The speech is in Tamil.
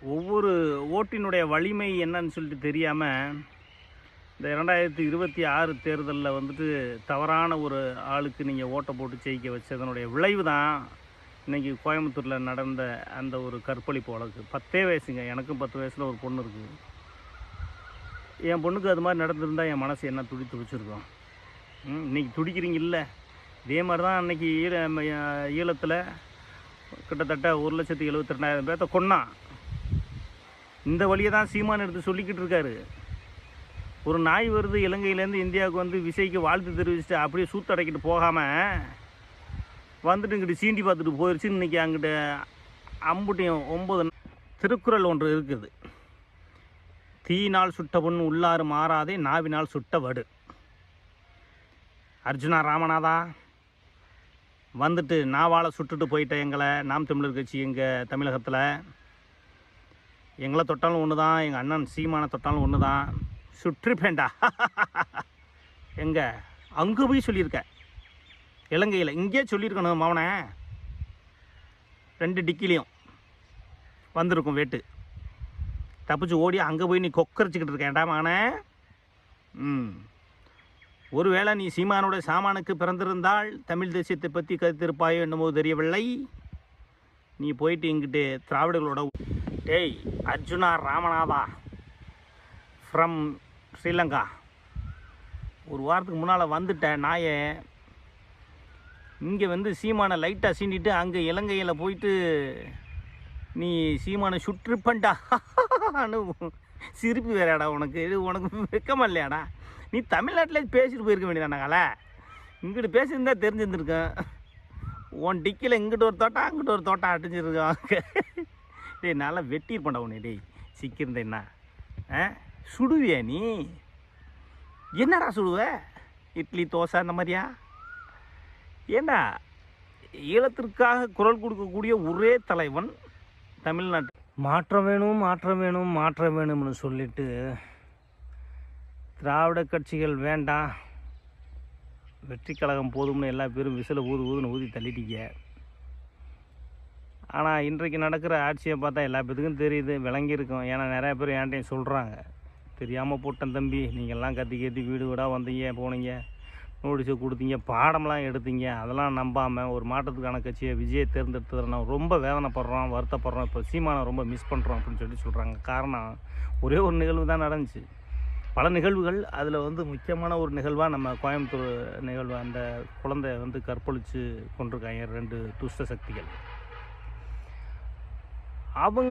ஒவ்வொரு ஓட்டினுடைய வலிமை என்னன்னு சொல்லிட்டு தெரியாமல் இந்த 2026 தேர்தலில் வந்துட்டு தவறான ஒரு ஆளுக்கு நீங்கள் ஓட்டை போட்டு ஜெயிக்க வச்சதனுடைய விளைவு தான் இன்றைக்கி கோயம்புத்தூரில் நடந்த அந்த ஒரு கற்பழிப்பு வழக்கு. 10 வயசுங்க, எனக்கும் 10 வயசில் ஒரு பொண்ணு இருக்குது. என் பொண்ணுக்கு அது மாதிரி நடந்திருந்தால் என் மனசு என்ன துடிச்சிருக்கோம். இன்றைக்கி துடிக்கிறீங்க இல்லை? இதே மாதிரி தான் அன்றைக்கி ஈழத்தில் கிட்டத்தட்ட 1,72,000 பேர்த்த கொன்னான். இந்த வழியை தான் சீமான் எடுத்து சொல்லிக்கிட்டு இருக்காரு. ஒரு நாய் வருது இலங்கையிலேருந்து இந்தியாவுக்கு வந்து விசைக்கு வாழ்த்து தெரிவிச்சுட்டு அப்படியே சூத்தடைக்கிட்டு போகாமல் வந்துட்டு இங்கிட்டு சீண்டி பார்த்துட்டு போயிடுச்சு. இன்றைக்கி அங்கிட்ட அம்புட்டியும் 9 திருக்குறள் ஒன்று இருக்குது. தீயினால் சுட்ட பொண்ணு உள்ளாறு மாறாதே, நாவினால் சுட்ட வடு. அர்ஜுனா ராமநாதா வந்துட்டு நாவால் சுட்டுட்டு போயிட்ட எங்களை நாம் தமிழர் கட்சி எங்கள் தமிழகத்தில் எங்களை தொட்டாலும் ஒன்று தான், எங்கள் அண்ணன் சீமானை தொட்டாலும் ஒன்று தான், சுற்றிப்பேண்டா. எங்கே அங்கே போய் சொல்லியிருக்க இலங்கையில், இங்கே சொல்லியிருக்கணும் மவனை. 2 டிக்கிலையும் வந்திருக்கும் வேட்டு, தப்பிச்சு ஓடி அங்கே போய் நீ கொக்கரிச்சிக்கிட்டு இருக்கேன்டா மகனே. ஒருவேளை நீ சீமானோட சாமானுக்கு பிறந்திருந்தால் தமிழ் தேசியத்தை பற்றி கருத்திருப்பாயோ என்னமோ தெரியவில்லை. நீ போயிட்டு இங்கிட்டு திராவிடர்களோட டேய் அர்ஜுனா ராமநாதா ஃப்ரம் ஸ்ரீலங்கா, ஒரு வாரத்துக்கு முன்னால் வந்துட்ட நாயை இங்கே வந்து சீமானை லைட்டாக சீண்டிட்டு அங்கே இலங்கையில் போயிட்டு நீ சீமானை சுற்றுப்பண்டா சிரிப்பு வேறாடா உனக்கு. இது உனக்கு வெக்கமா இல்லையாடா? நீ தமிழ்நாட்டிலே பேசிட்டு போயிருக்க வேண்டியதானால, இங்கிட்டு பேசியிருந்தா தெரிஞ்சிருந்துருக்கேன். உன் டிக்கியில் இங்கிட்ட ஒரு தோட்டம் அங்கிட்ட ஒரு தோட்டம் அடிஞ்சிருக்காங்க. டேய் நல்லா வெட்டியிருப்பேன்டா உன்னை. டேய் சிக்கியிருந்தேன்னா சுடுவியா நீ? என்னடா சுடுவ? இட்லி தோசை அந்த மாதிரியா? ஏண்டா ஈழத்திற்காக குரல் கொடுக்கக்கூடிய ஒரே தலைவன் தமிழ்நாட்டு. மாற்றம் வேணும் மாற்றம் வேணும் மாற்றம் வேணும்னு சொல்லிட்டு திராவிட கட்சிகள் வேண்டாம், வெற்றி கழகம் போதும்னு எல்லா பேரும் விசில ஊதுன்னு ஊதி தள்ளிட்டீங்க. ஆனால் இன்றைக்கு நடக்கிற ஆட்சியை பார்த்தா எல்லா பேத்துக்கும் தெரியுது, விளங்கியிருக்கும். ஏன்னா நிறையா பேர் என்கிட்டையும் சொல்கிறாங்க, தெரியாமல் போட்டேன் தம்பி, நீங்கள்லாம் கத்தி வீடு வீடாக வந்தீங்க போனீங்க, நோட்டீஸை கொடுத்தீங்க, பாடம்லாம் எடுத்தீங்க, அதெல்லாம் நம்பாமல் ஒரு மாற்றத்துக்கான கட்சியை விஜயை தேர்ந்தெடுத்ததில் நான் ரொம்ப வேதனைப்படுறோம், வருத்தப்படுறோம், இப்போ சீமானை ரொம்ப மிஸ் பண்ணுறோம் அப்படின்னு சொல்கிறாங்க. காரணம் ஒரே ஒரு நிகழ்வு தான் நடந்துச்சு. பல நிகழ்வுகள், அதில் வந்து முக்கியமான ஒரு நிகழ்வாக நம்ம கோயம்புத்தூர் நிகழ்வு, அந்த குழந்தை வந்து கற்பழித்து கொண்டிருக்காங்க 2 துஷ்ட சக்திகள். அவங்க